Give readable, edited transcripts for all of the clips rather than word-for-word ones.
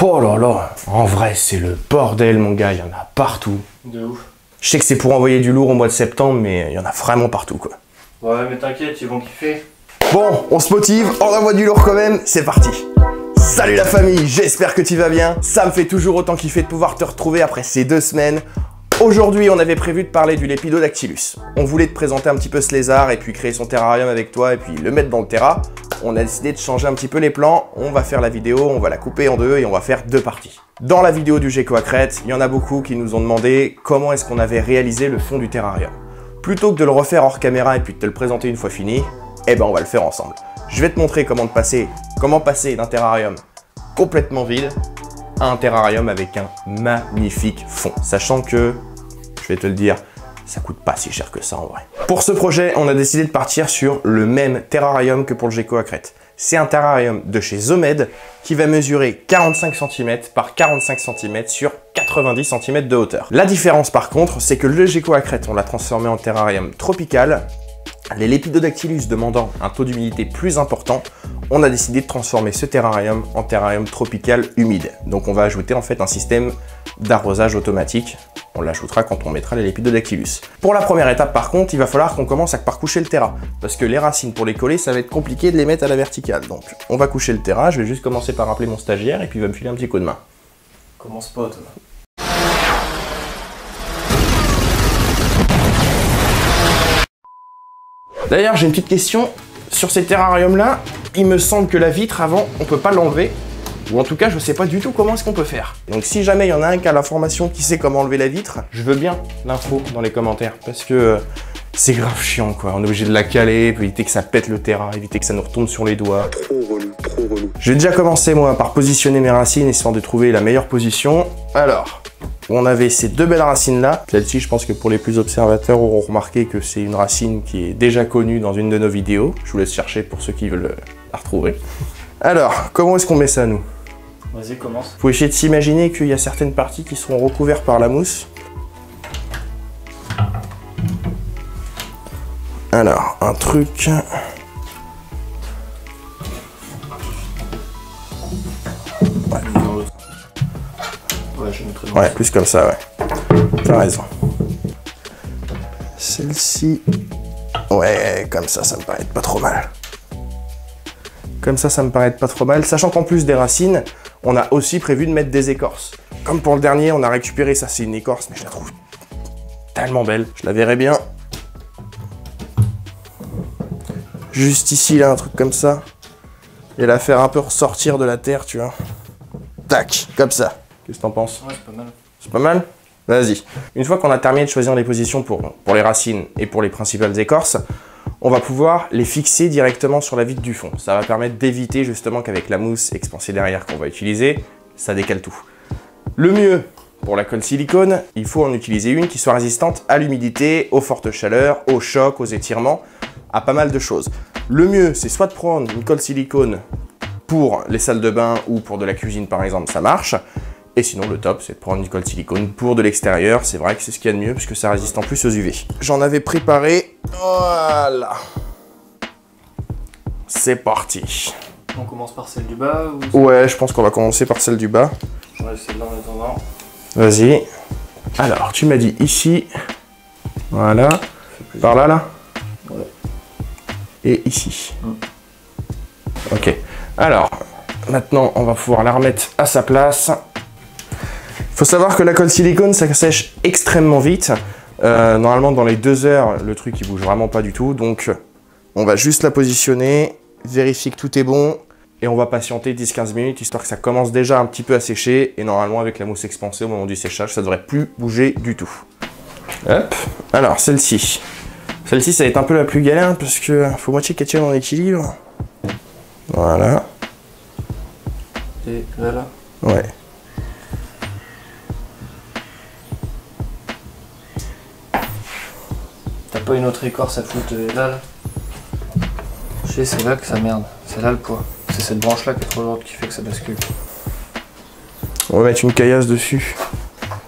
Oh là là, en vrai c'est le bordel mon gars, il y en a partout. De ouf. Je sais que c'est pour envoyer du lourd au mois de septembre, mais il y en a vraiment partout quoi. Ouais mais t'inquiète, ils vont kiffer. Bon, on se motive, on envoie du lourd quand même, c'est parti. Salut la famille, j'espère que tu vas bien. Ça me fait toujours autant kiffer de pouvoir te retrouver après ces 2 semaines. Aujourd'hui, on avait prévu de parler du Lepidodactylus. On voulait te présenter un petit peu ce lézard et puis créer son terrarium avec toi et puis le mettre dans le terra. On a décidé de changer un petit peu les plans. On va faire la vidéo, on va la couper en 2 et on va faire 2 parties. Dans la vidéo du Gecko à Crête, il y en a beaucoup qui nous ont demandé comment est-ce qu'on avait réalisé le fond du terrarium. Plutôt que de le refaire hors caméra et puis de te le présenter une fois fini, eh ben on va le faire ensemble. Je vais te montrer comment passer d'un terrarium complètement vide à un terrarium avec un magnifique fond. Sachant que, je vais te le dire, ça coûte pas si cher que ça en vrai. Pour ce projet, on a décidé de partir sur le même terrarium que pour le Gecko à Crête. C'est un terrarium de chez Zomed qui va mesurer 45 cm par 45 cm sur 90 cm de hauteur. La différence par contre, c'est que le Gecko à Crête, on l'a transformé en terrarium tropical. Les Lepidodactylus demandant un taux d'humidité plus important, on a décidé de transformer ce terrarium en terrarium tropical humide. Donc on va ajouter en fait un système d'arrosage automatique. On l'ajoutera quand on mettra les Lepidodactylus. Pour la première étape par contre, il va falloir qu'on commence par coucher le terra. Parce que les racines pour les coller, ça va être compliqué de les mettre à la verticale. Donc on va coucher le terra, je vais juste commencer par appeler mon stagiaire et puis il va me filer un petit coup de main. Commence pas toi. D'ailleurs, j'ai une petite question sur ces terrariums-là. Il me semble que la vitre, avant, on peut pas l'enlever. Ou en tout cas, je sais pas du tout comment est-ce qu'on peut faire. Donc si jamais il y en a un qui a l'information, qui sait comment enlever la vitre, je veux bien l'info dans les commentaires. Parce que c'est grave chiant, quoi. On est obligé de la caler, pour éviter que ça pète le terrain, éviter que ça nous retombe sur les doigts. Trop relou, trop relou. J'ai déjà commencé, moi, par positionner mes racines, histoire de trouver la meilleure position. Alors, on avait ces 2 belles racines-là. Celle-ci, je pense que pour les plus observateurs, auront remarqué que c'est une racine qui est déjà connue dans une de nos vidéos. Je vous laisse chercher pour ceux qui veulent la retrouver. Alors, comment est-ce qu'on met ça, nous? Vas-y, commence. Faut essayer de s'imaginer qu'il y a certaines parties qui seront recouvertes par la mousse. Alors, un truc... Ouais, je mettrai dans Ouais, plus comme ça, ouais. T'as raison. Celle-ci... Ouais, comme ça me paraît pas trop mal. Comme ça me paraît pas trop mal. Sachant qu'en plus des racines, on a aussi prévu de mettre des écorces. Comme pour le dernier, on a récupéré ça, c'est une écorce, mais je la trouve tellement belle. Je la verrai bien. Juste ici, là, un truc comme ça. Et la faire un peu ressortir de la terre, tu vois. Tac, comme ça. Qu'est-ce que t'en penses? Ouais, c'est pas mal. C'est pas mal? Vas-y. Une fois qu'on a terminé de choisir les positions pour les racines et pour les principales écorces, on va pouvoir les fixer directement sur la vitre du fond. Ça va permettre d'éviter justement qu'avec la mousse expansée derrière qu'on va utiliser, ça décale tout. Le mieux, pour la colle silicone, il faut en utiliser une qui soit résistante à l'humidité, aux fortes chaleurs, aux chocs, aux étirements, à pas mal de choses. Le mieux, c'est soit de prendre une colle silicone pour les salles de bain ou pour de la cuisine par exemple, ça marche. Et sinon, le top, c'est de prendre une colle silicone pour de l'extérieur. C'est vrai que c'est ce qu'il y a de mieux, puisque ça résiste en plus aux UV. J'en avais préparé. Voilà. C'est parti. On commence par celle du bas ou... Ouais, je pense qu'on va commencer par celle du bas. Ouais, celle-là en attendant. Vas-y. Alors, tu m'as dit ici. Voilà. Par là, là. Ouais. Et ici. Ok. Alors, maintenant, on va pouvoir la remettre à sa place. Faut savoir que la colle silicone, ça sèche extrêmement vite. Normalement, dans les 2 heures, le truc, il bouge vraiment pas du tout. Donc, on va juste la positionner, vérifier que tout est bon. Et on va patienter 10-15 minutes, histoire que ça commence déjà un petit peu à sécher. Et normalement, avec la mousse expansée au moment du séchage, ça devrait plus bouger du tout. Hop. Alors, celle-ci. Celle-ci, ça va être un peu la plus galère, parce que faut moitié qu'elle tienne en équilibre. Voilà. Et là. Ouais. T'as pas une autre écorce à foutre là? Je sais, c'est là que ça merde. C'est là le poids. C'est cette branche là qui est trop lourde qui fait que ça bascule. On va mettre une caillasse dessus.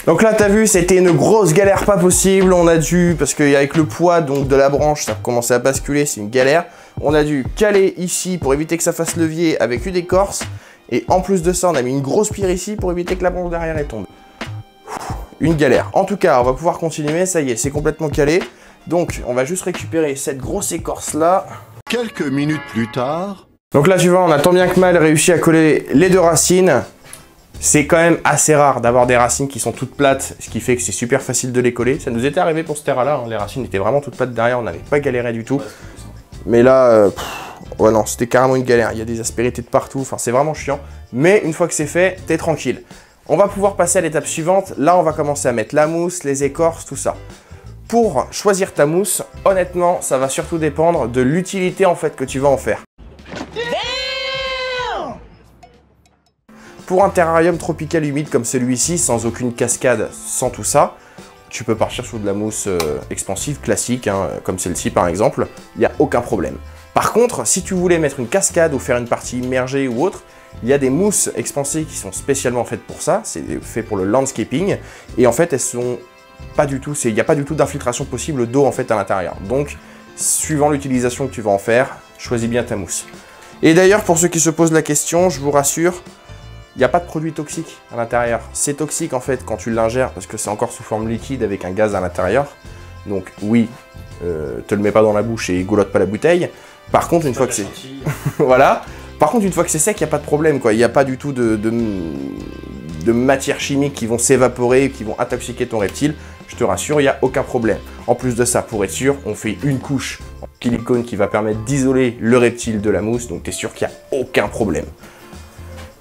Donc là, t'as vu, c'était une grosse galère pas possible. On a dû, parce qu'avec le poids donc de la branche, ça a commencé à basculer, c'est une galère. On a dû caler ici pour éviter que ça fasse levier avec une écorce. Et en plus de ça, on a mis une grosse pierre ici pour éviter que la branche derrière elle tombe. Une galère. En tout cas, on va pouvoir continuer. Ça y est, c'est complètement calé. Donc, on va juste récupérer cette grosse écorce là. Quelques minutes plus tard... Donc là, tu vois, on a tant bien que mal réussi à coller les deux racines. C'est quand même assez rare d'avoir des racines qui sont toutes plates, ce qui fait que c'est super facile de les coller. Ça nous était arrivé pour ce terrain-là, hein. Les racines étaient vraiment toutes plates derrière, on n'avait pas galéré du tout. Mais là, ouais non, c'était carrément une galère. Il y a des aspérités de partout, enfin c'est vraiment chiant. Mais une fois que c'est fait, t'es tranquille. On va pouvoir passer à l'étape suivante. Là, on va commencer à mettre la mousse, les écorces, tout ça. Pour choisir ta mousse, honnêtement, ça va surtout dépendre de l'utilité en fait que tu vas en faire. Pour un terrarium tropical humide comme celui-ci, sans aucune cascade, sans tout ça, tu peux partir sur de la mousse expansive classique, hein, comme celle-ci par exemple, il n'y a aucun problème. Par contre, si tu voulais mettre une cascade ou faire une partie immergée ou autre, il y a des mousses expansives qui sont spécialement faites pour ça, c'est fait pour le landscaping, et en fait elles sont pas du tout, il n'y a pas du tout d'infiltration possible d'eau en fait à l'intérieur. Donc, suivant l'utilisation que tu vas en faire, choisis bien ta mousse. Et d'ailleurs, pour ceux qui se posent la question, je vous rassure, il n'y a pas de produit toxique à l'intérieur. C'est toxique en fait quand tu l'ingères parce que c'est encore sous forme liquide avec un gaz à l'intérieur. Donc oui, te le mets pas dans la bouche et goulotte pas la bouteille. Par contre, une fois que c'est... voilà. Par contre, une fois que c'est sec, il n'y a pas de problème, quoi. Il n'y a pas du tout de matières chimiques qui vont s'évaporer, qui vont intoxiquer ton reptile. Je te rassure, il n'y a aucun problème. En plus de ça, pour être sûr, on fait une couche en silicone qui va permettre d'isoler le reptile de la mousse. Donc tu es sûr qu'il n'y a aucun problème.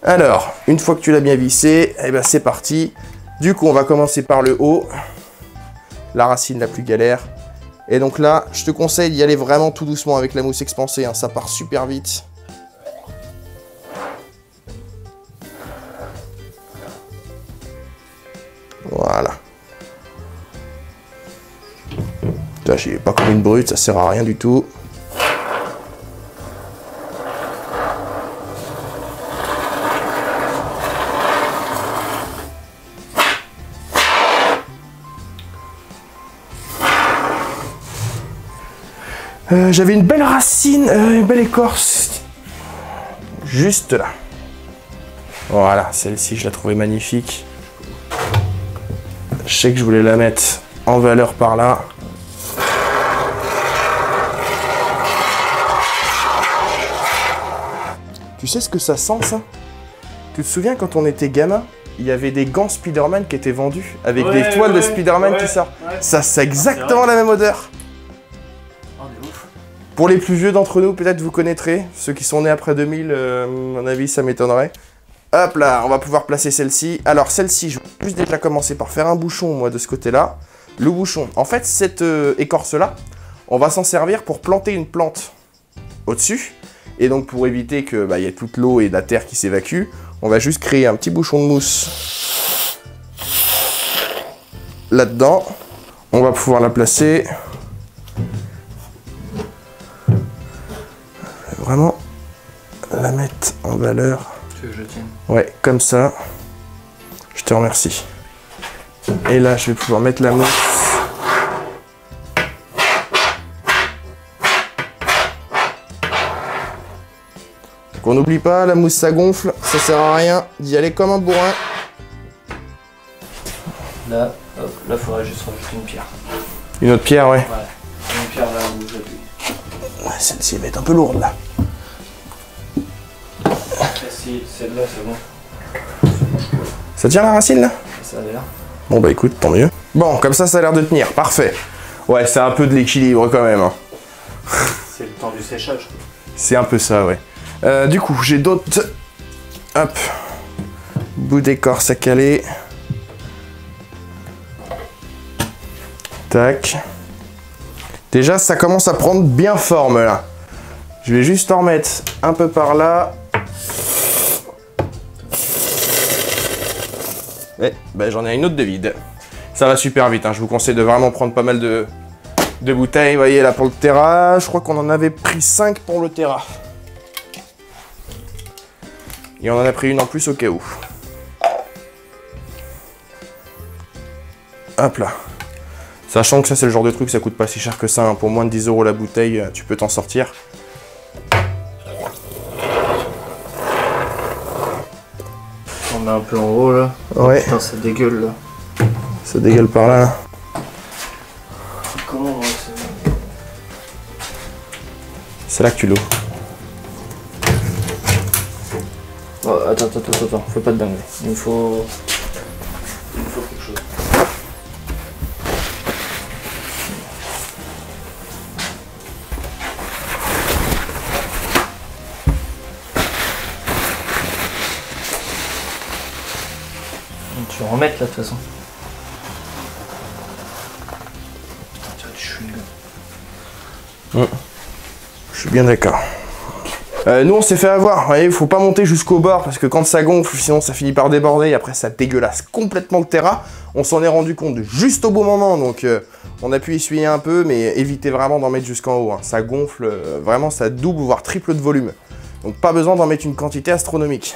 Alors, une fois que tu l'as bien vissé, eh ben c'est parti. Du coup, on va commencer par le haut, la racine la plus galère. Et donc là, je te conseille d'y aller vraiment tout doucement avec la mousse expansée, hein, ça part super vite. Voilà. J'y vais pas comme une brute, ça sert à rien du tout. J'avais une belle racine, une belle écorce, juste là. Voilà, celle-ci, je la trouvais magnifique. Je sais que je voulais la mettre en valeur par là. Tu sais ce que ça sent, ça? Tu te souviens quand on était gamin, il y avait des gants Spider-Man qui étaient vendus avec des toiles de Spider-Man qui sortent. Ça, c'est exactement la même odeur. Pour les plus vieux d'entre nous, peut-être vous connaîtrez. Ceux qui sont nés après 2000, à mon avis, ça m'étonnerait. Hop là, on va pouvoir placer celle-ci. Alors celle-ci, je vais juste déjà commencer par faire un bouchon, moi, de ce côté-là. Le bouchon, en fait, cette écorce-là, on va s'en servir pour planter une plante au-dessus. Et donc, pour éviter que y ait toute l'eau et la terre qui s'évacue, on va juste créer un petit bouchon de mousse là-dedans. On va pouvoir la placer... Vraiment la mettre en valeur. Tu veux que je tienne? Ouais, comme ça. Je te remercie. Et là, je vais pouvoir mettre la mousse. Donc on n'oublie pas, la mousse ça gonfle, ça sert à rien d'y aller comme un bourrin. Là, hop, là, il faudrait juste rajouter une pierre. Une autre pierre, ouais. Ouais, une pierre là où j'appuie. Ouais, celle-ci va être un peu lourde là. Si, celle-là, c'est bon. Ça tient la racine là? Ça a l'air. Bon bah écoute, tant mieux. Bon, comme ça a l'air de tenir, parfait. Ouais, c'est un peu de l'équilibre quand même. Hein. C'est le temps du séchage. C'est un peu ça, ouais. Du coup, j'ai d'autres... Hop. Bout d'écorce à caler. Tac. Déjà, ça commence à prendre bien forme là. Je vais juste en remettre un peu par là. Et ben, j'en ai une autre de vide. Ça va super vite, hein. Je vous conseille de vraiment prendre pas mal de bouteilles. Vous voyez là pour le terra, je crois qu'on en avait pris 5 pour le terra. Et on en a pris une en plus au cas où. Hop là. Sachant que ça c'est le genre de truc, ça coûte pas si cher que ça. Hein. Pour moins de 10 € la bouteille, tu peux t'en sortir. met un peu en haut là. Ouais. Putain, ça dégueule là. Ça dégueule par là. Comment on va C'est là que tu l'ouvres. Oh, attends, fais pas de dingue. Il me faut quelque chose. Tu vas en remettre là de toute façon. Putain, tu as du chewing-gum. Je suis bien d'accord. Nous on s'est fait avoir, vous voyez, il faut pas monter jusqu'au bord parce que quand ça gonfle, sinon ça finit par déborder et après ça dégueulasse complètement le terrain. On s'en est rendu compte juste au bon moment, donc on a pu essuyer un peu, mais évitez vraiment d'en mettre jusqu'en haut. Hein. Ça gonfle, vraiment ça double voire triple de volume. Donc pas besoin d'en mettre une quantité astronomique.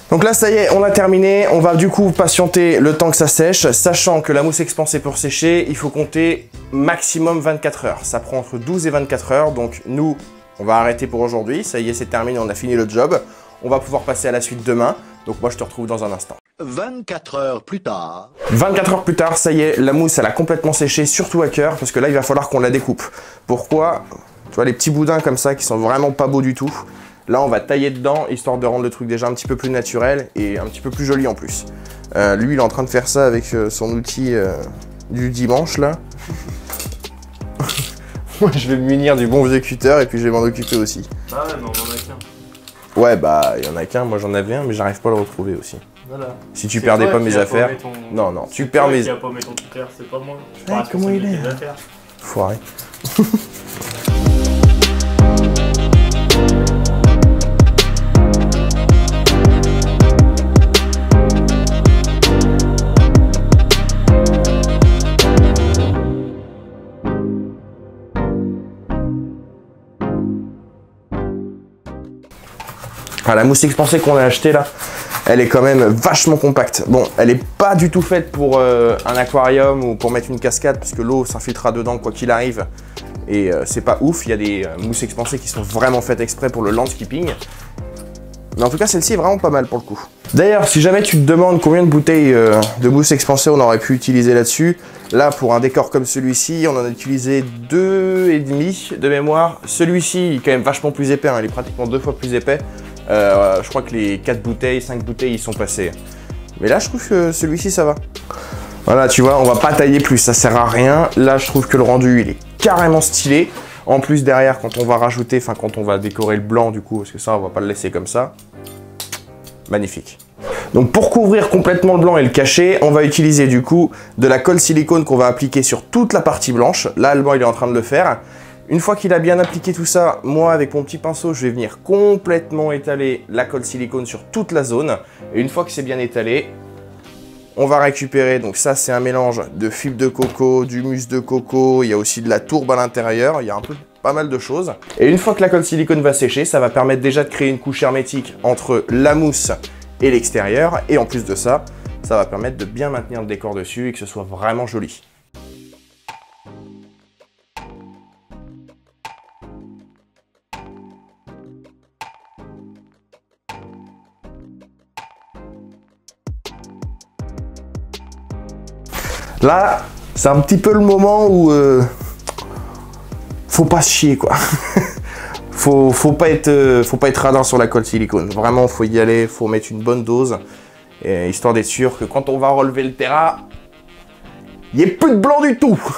Donc là ça y est, on a terminé, on va du coup patienter le temps que ça sèche, sachant que la mousse expansée pour sécher, il faut compter maximum 24 heures. Ça prend entre 12 et 24 heures, donc nous... On va arrêter pour aujourd'hui, ça y est, c'est terminé, on a fini le job. On va pouvoir passer à la suite demain, donc moi je te retrouve dans un instant. 24 heures plus tard. 24 heures plus tard, ça y est, la mousse elle a complètement séché, surtout à cœur, parce que là il va falloir qu'on la découpe. Pourquoi? Tu vois les petits boudins comme ça qui sont vraiment pas beaux du tout. Là on va tailler dedans, histoire de rendre le truc déjà un petit peu plus naturel et un petit peu plus joli en plus. Lui il est en train de faire ça avec son outil du dimanche là. Moi je vais me munir du bon vieux cutter et puis je vais m'en occuper aussi. Ah ouais, mais on en a qu'un. Ouais bah il y en a qu'un, moi j'en avais un mais j'arrive pas à le retrouver aussi. Voilà. Si tu perdais pas mes affaires... Non, non, tu perds mes... C'est toi qui a paumé ton cutter, c'est pas moi. Je Ah, comment il est Foiré. Ah, la mousse expansée qu'on a achetée là, elle est quand même vachement compacte. Bon, elle est pas du tout faite pour un aquarium ou pour mettre une cascade parce que l'eau s'infiltrera dedans quoi qu'il arrive. Et c'est pas ouf, il y a des mousses expansées qui sont vraiment faites exprès pour le landscaping. Mais en tout cas, celle-ci est vraiment pas mal pour le coup. D'ailleurs, si jamais tu te demandes combien de bouteilles de mousse expansée on aurait pu utiliser là-dessus, là, pour un décor comme celui-ci, on en a utilisé 2,5 de mémoire. Celui-ci, il est quand même vachement plus épais, hein, il est pratiquement 2 fois plus épais. Je crois que les 4 bouteilles, 5 bouteilles, ils sont passés. Mais là, je trouve que celui-ci, ça va. Voilà, tu vois, on va pas tailler plus, ça sert à rien. Là, je trouve que le rendu, il est carrément stylé. En plus, derrière, quand on va rajouter, enfin, quand on va décorer le blanc, du coup, parce que ça, on va pas le laisser comme ça. Magnifique. Donc, pour couvrir complètement le blanc et le cacher, on va utiliser, du coup, de la colle silicone qu'on va appliquer sur toute la partie blanche. Là, Alban, il est en train de le faire. Une fois qu'il a bien appliqué tout ça, moi avec mon petit pinceau, je vais venir complètement étaler la colle silicone sur toute la zone. Et une fois que c'est bien étalé, on va récupérer, donc ça c'est un mélange de fibre de coco, d'humus de coco, il y a aussi de la tourbe à l'intérieur, il y a un peu pas mal de choses. Et une fois que la colle silicone va sécher, ça va permettre déjà de créer une couche hermétique entre la mousse et l'extérieur. Et en plus de ça, ça va permettre de bien maintenir le décor dessus et que ce soit vraiment joli. Là, c'est un petit peu le moment où faut pas se chier quoi. faut pas être radin sur la colle silicone. Vraiment, faut y aller, faut mettre une bonne dose, histoire d'être sûr que quand on va relever le terrain, il n'y ait plus de blanc du tout. Vous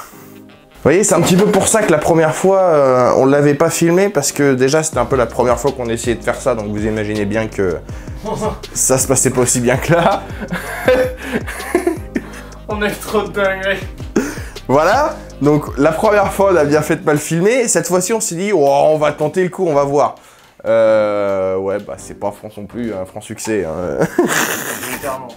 voyez, c'est un petit peu pour ça que la première fois, on l'avait pas filmé parce que déjà c'était un peu la première fois qu'on essayait de faire ça, donc vous imaginez bien que ça se passait pas aussi bien que là. On est trop dingue. Voilà, donc la première fois on a bien fait de pas le filmer, cette fois-ci on s'est dit oh, on va tenter le coup, on va voir. Ouais bah c'est pas France non plus, un franc succès. Hein. Clairement.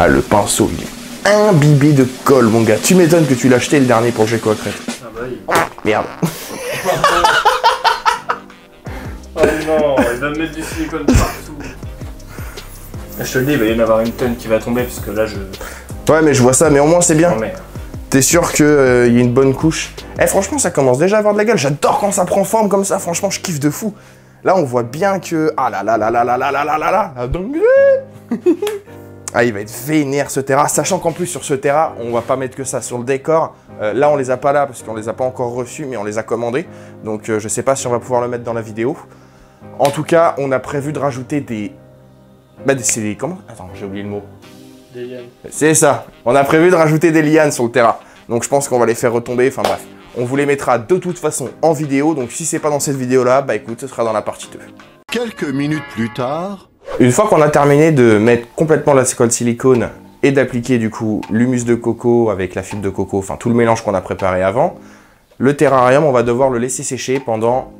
Ah le pinceau il est imbibé de colle mon gars, tu m'étonnes que tu l'as acheté le dernier pour Gecko Crête. Ah bah oui. Merde. Oh non, il va va mettre du silicone partout. Je te le dis, il va y en avoir une tonne qui va tomber parce que là je... Ouais mais je vois ça, mais au moins c'est bien. Non, mais... T'es sûr qu'il y a une bonne couche. Eh franchement ça commence déjà à avoir de la gueule, j'adore quand ça prend forme comme ça, franchement je kiffe de fou. Là on voit bien que... Ah là là là là là là là là là là là donc... Ah il va être vénère ce terrain, sachant qu'en plus sur ce terrain, on va pas mettre que ça sur le décor. Là on les a pas là parce qu'on les a pas encore reçus, mais on les a commandés. Donc je sais pas si on va pouvoir le mettre dans la vidéo. En tout cas, on a prévu de rajouter des... Bah c'est des... Comment? Attends, j'ai oublié le mot. Des lianes. C'est ça, on a prévu de rajouter des lianes sur le terrain. Donc je pense qu'on va les faire retomber, enfin bref. On vous les mettra de toute façon en vidéo, donc si c'est pas dans cette vidéo-là, bah écoute, ce sera dans la partie 2. Quelques minutes plus tard... Une fois qu'on a terminé de mettre complètement la colle silicone et d'appliquer du coup l'humus de coco avec la fibre de coco, enfin tout le mélange qu'on a préparé avant, le terrarium, on va devoir le laisser sécher pendant,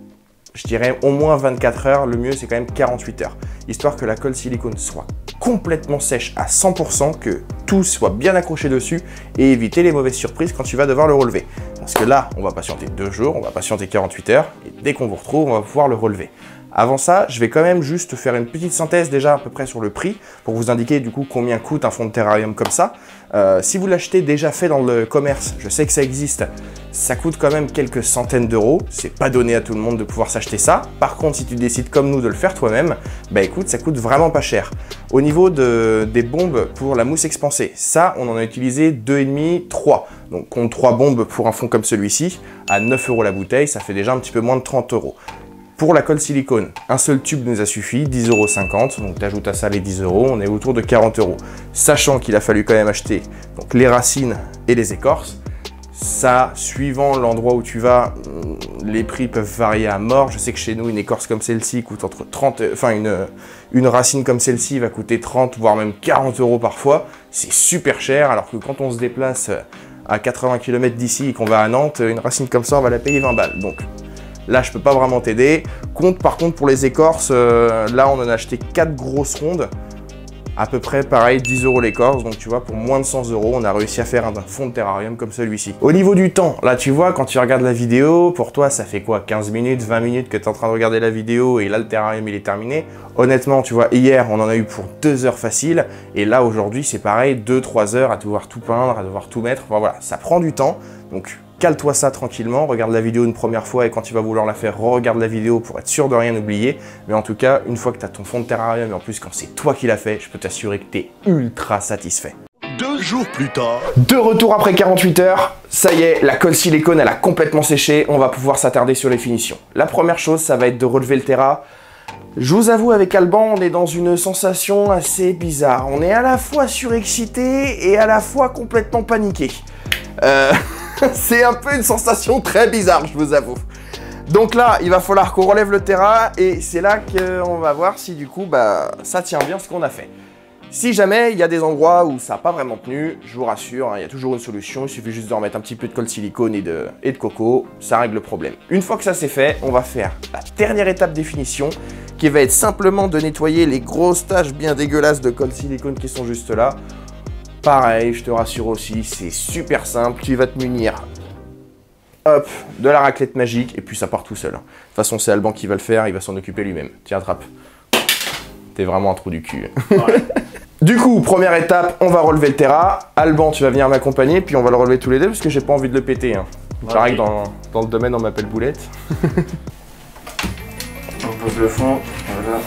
je dirais, au moins 24 heures. Le mieux, c'est quand même 48 heures. Histoire que la colle silicone soit complètement sèche à 100%, que tout soit bien accroché dessus et éviter les mauvaises surprises quand tu vas devoir le relever. Parce que là, on va patienter 2 jours, on va patienter 48 heures et dès qu'on vous retrouve, on va pouvoir le relever. Avant ça, je vais quand même juste faire une petite synthèse déjà à peu près sur le prix pour vous indiquer du coup combien coûte un fond de terrarium comme ça. Si vous l'achetez déjà fait dans le commerce, je sais que ça existe, ça coûte quand même quelques centaines d'euros. C'est pas donné à tout le monde de pouvoir s'acheter ça. Par contre, si tu décides comme nous de le faire toi-même, bah écoute, ça coûte vraiment pas cher. Au niveau des bombes pour la mousse expansée, ça, on en a utilisé 2,5, 3. Donc compte 3 bombes pour un fond comme celui-ci, à 9 € la bouteille, ça fait déjà un petit peu moins de 30 €. Pour la colle silicone, un seul tube nous a suffi, 10,50 €, donc tu ajoutes à ça les 10 €, on est autour de 40 €. Sachant qu'il a fallu quand même acheter donc, les racines et les écorces, ça, suivant l'endroit où tu vas, les prix peuvent varier à mort. Je sais que chez nous, une écorce comme celle-ci coûte entre 30, enfin une racine comme celle-ci va coûter 30, voire même 40 € parfois. C'est super cher, alors que quand on se déplace à 80 km d'ici et qu'on va à Nantes, une racine comme ça, on va la payer 20 balles. Donc, là, je peux pas vraiment t'aider. Par contre, pour les écorces, là, on en a acheté 4 grosses rondes. À peu près, pareil, 10 € l'écorce. Donc, tu vois, pour moins de 100 €, on a réussi à faire un fond de terrarium comme celui-ci. Au niveau du temps, là, tu vois, quand tu regardes la vidéo, pour toi, ça fait quoi? 15 minutes, 20 minutes que tu es en train de regarder la vidéo et là, le terrarium, il est terminé. Honnêtement, tu vois, hier, on en a eu pour 2 heures facile. Et là, aujourd'hui, c'est pareil, 2-3 heures à devoir tout peindre, à devoir tout mettre. Enfin, voilà, ça prend du temps. Donc, cale-toi ça tranquillement, regarde la vidéo une première fois et quand tu vas vouloir la faire, regarde la vidéo pour être sûr de rien oublier. Mais en tout cas, une fois que tu as ton fond de terrarium et en plus quand c'est toi qui l'as fait, je peux t'assurer que tu es ultra satisfait. 2 jours plus tard... De retour après 48 heures, ça y est, la colle silicone elle a complètement séché, on va pouvoir s'attarder sur les finitions. La première chose, ça va être de relever le terra. Je vous avoue, avec Alban, on est dans une sensation assez bizarre. On est à la fois surexcité et à la fois complètement paniqué. C'est un peu une sensation très bizarre, je vous avoue. Donc là, il va falloir qu'on relève le terrain et c'est là qu'on va voir si du coup, bah, ça tient bien ce qu'on a fait. Si jamais il y a des endroits où ça n'a pas vraiment tenu, je vous rassure, il y a toujours une solution, il suffit juste de remettre un petit peu de colle silicone et de coco, ça règle le problème. Une fois que ça c'est fait, on va faire la dernière étape des finitions, qui va être simplement de nettoyer les grosses taches bien dégueulasses de colle silicone qui sont juste là. Pareil, je te rassure aussi, c'est super simple, tu vas te munir, hop, de la raclette magique, et puis ça part tout seul. De toute façon, c'est Alban qui va le faire, il va s'en occuper lui-même. Tiens, attrape. T'es vraiment un trou du cul. Ouais. Du coup, première étape, on va relever le terra. Alban, tu vas venir m'accompagner, puis on va le relever tous les deux, parce que j'ai pas envie de le péter. Hein. Ouais, pareil, dans le domaine, on m'appelle Boulette. On pose le fond, voilà.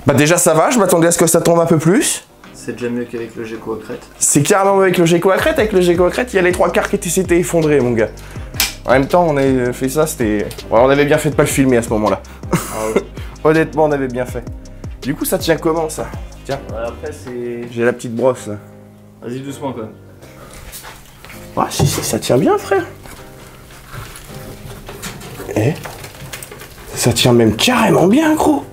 Bah déjà ça va, je m'attendais à ce que ça tombe un peu plus. C'est déjà mieux qu'avec le Geco à crête. C'est carrément mieux avec le Geco à crête. Avec le Geco à crête, il y a les 3 quarts qui s'étaient effondrés, mon gars. En même temps, on a fait ça, c'était... Ouais, on avait bien fait de pas le filmer à ce moment-là. Ah ouais. Honnêtement, on avait bien fait. Du coup, ça tient comment, ça? Tiens. Ouais, après, c'est... J'ai la petite brosse, là. Vas-y, doucement, quand même. Ah, si, ça tient bien, frère. Eh, ça tient même carrément bien, gros.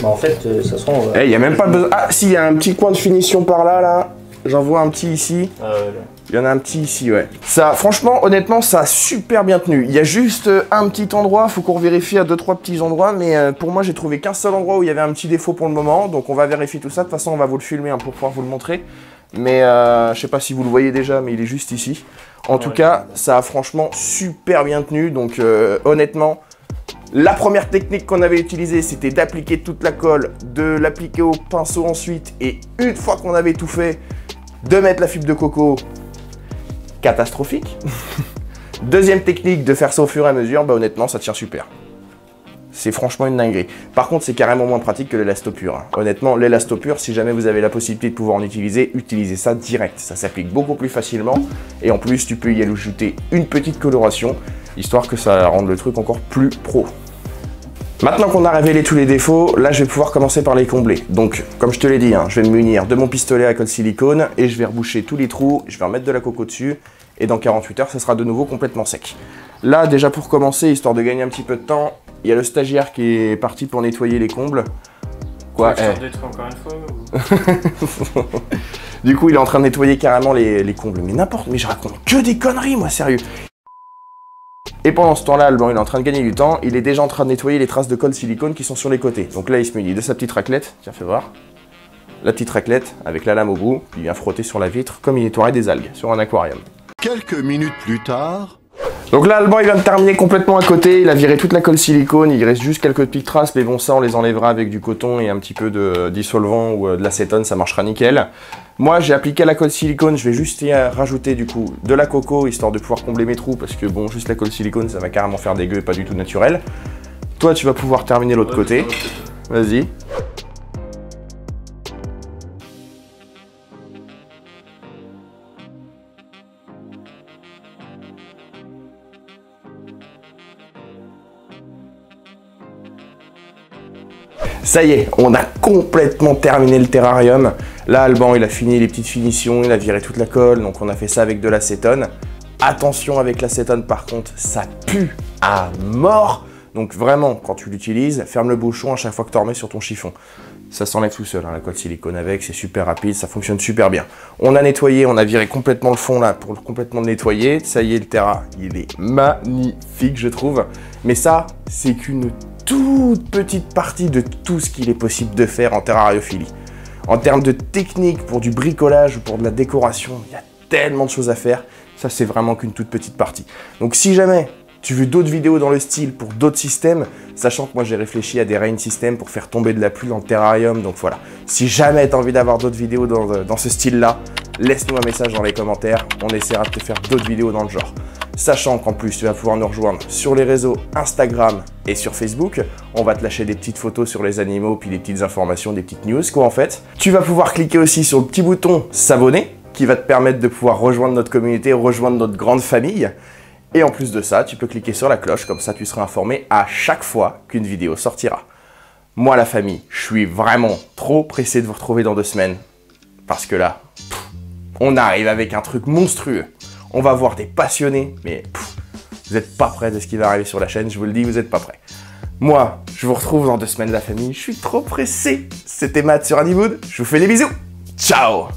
Bah en fait, ça sent... Eh, y a même pas besoin... Ah, si, y a un petit coin de finition par là, là. J'en vois un petit ici. Ah ouais, là. Il y en a un petit ici, ouais. Ça, franchement, honnêtement, ça a super bien tenu. Il y a juste un petit endroit, faut qu'on vérifie à 2-3 petits endroits, mais pour moi, j'ai trouvé qu'un seul endroit où il y avait un petit défaut pour le moment, donc on va vérifier tout ça. De toute façon, on va vous le filmer hein, pour pouvoir vous le montrer. mais je sais pas si vous le voyez déjà, mais il est juste ici. En tout cas, ça a franchement super bien tenu, donc honnêtement, la première technique qu'on avait utilisée, c'était d'appliquer toute la colle, de l'appliquer au pinceau ensuite, et une fois qu'on avait tout fait, de mettre la fibre de coco. Catastrophique. Deuxième technique, de faire ça au fur et à mesure, bah honnêtement, ça tient super. C'est franchement une dinguerie. Par contre, c'est carrément moins pratique que l'élastopure. Hein. Honnêtement, l'élastopure, si jamais vous avez la possibilité de pouvoir en utiliser, utilisez ça direct. Ça s'applique beaucoup plus facilement. Et en plus, tu peux y ajouter une petite coloration, histoire que ça rende le truc encore plus pro. Maintenant qu'on a révélé tous les défauts, là je vais pouvoir commencer par les combler. Donc, comme je te l'ai dit, hein, je vais me munir de mon pistolet à colle silicone et je vais reboucher tous les trous, je vais remettre de la coco dessus et dans 48 heures, ça sera de nouveau complètement sec. Là, déjà pour commencer, histoire de gagner un petit peu de temps, il y a le stagiaire qui est parti pour nettoyer les combles. Quoi, encore une fois ou... Du coup, il est en train de nettoyer carrément les combles. Mais n'importe, mais je raconte que des conneries, moi, sérieux. Et pendant ce temps-là, Alban, il est en train de gagner du temps. Il est déjà en train de nettoyer les traces de colle silicone qui sont sur les côtés. Donc là, il se munit de sa petite raclette. Tiens, fais voir. La petite raclette avec la lame au bout. Puis il vient frotter sur la vitre comme il nettoierait des algues sur un aquarium. Quelques minutes plus tard... Donc là, Alban, il vient de terminer complètement à côté. Il a viré toute la colle silicone. Il reste juste quelques petites traces. Mais bon, ça, on les enlèvera avec du coton et un petit peu de dissolvant ou de l'acétone. Ça marchera nickel. Moi, j'ai appliqué la colle silicone. Je vais juste y rajouter du coup de la coco, histoire de pouvoir combler mes trous. Parce que bon, juste la colle silicone, ça va carrément faire dégueu et pas du tout naturel. Toi, tu vas pouvoir terminer l'autre côté. Vas-y. Ça y est, on a complètement terminé le terrarium. Là, Alban, il a fini les petites finitions, il a viré toute la colle, donc on a fait ça avec de l'acétone. Attention avec l'acétone, par contre, ça pue à mort. Donc vraiment, quand tu l'utilises, ferme le bouchon à chaque fois que tu en remets sur ton chiffon. Ça s'enlève tout seul, hein, la colle silicone avec, c'est super rapide, ça fonctionne super bien. On a nettoyé, on a viré complètement le fond là pour complètement le nettoyer. Ça y est, le terra, il est magnifique, je trouve. Mais ça, c'est qu'une toute petite partie de tout ce qu'il est possible de faire en terrariophilie. En termes de technique, pour du bricolage ou pour de la décoration, il y a tellement de choses à faire. Ça, c'est vraiment qu'une toute petite partie. Donc si jamais tu veux d'autres vidéos dans le style pour d'autres systèmes, sachant que moi j'ai réfléchi à des rain systems pour faire tomber de la pluie dans le terrarium, donc voilà. Si jamais tu as envie d'avoir d'autres vidéos dans ce style-là, laisse-nous un message dans les commentaires, on essaiera de te faire d'autres vidéos dans le genre. Sachant qu'en plus, tu vas pouvoir nous rejoindre sur les réseaux Instagram et sur Facebook. On va te lâcher des petites photos sur les animaux, puis des petites informations, des petites news, quoi, en fait. Tu vas pouvoir cliquer aussi sur le petit bouton s'abonner, qui va te permettre de pouvoir rejoindre notre communauté, rejoindre notre grande famille. Et en plus de ça, tu peux cliquer sur la cloche, comme ça tu seras informé à chaque fois qu'une vidéo sortira. Moi, la famille, je suis vraiment trop pressé de vous retrouver dans 2 semaines. Parce que là, on arrive avec un truc monstrueux. On va voir des passionnés, mais vous n'êtes pas prêts de ce qui va arriver sur la chaîne, je vous le dis, vous n'êtes pas prêts. Moi, je vous retrouve dans 2 semaines la famille, je suis trop pressé. C'était Matt sur Honeymoon, je vous fais des bisous. Ciao!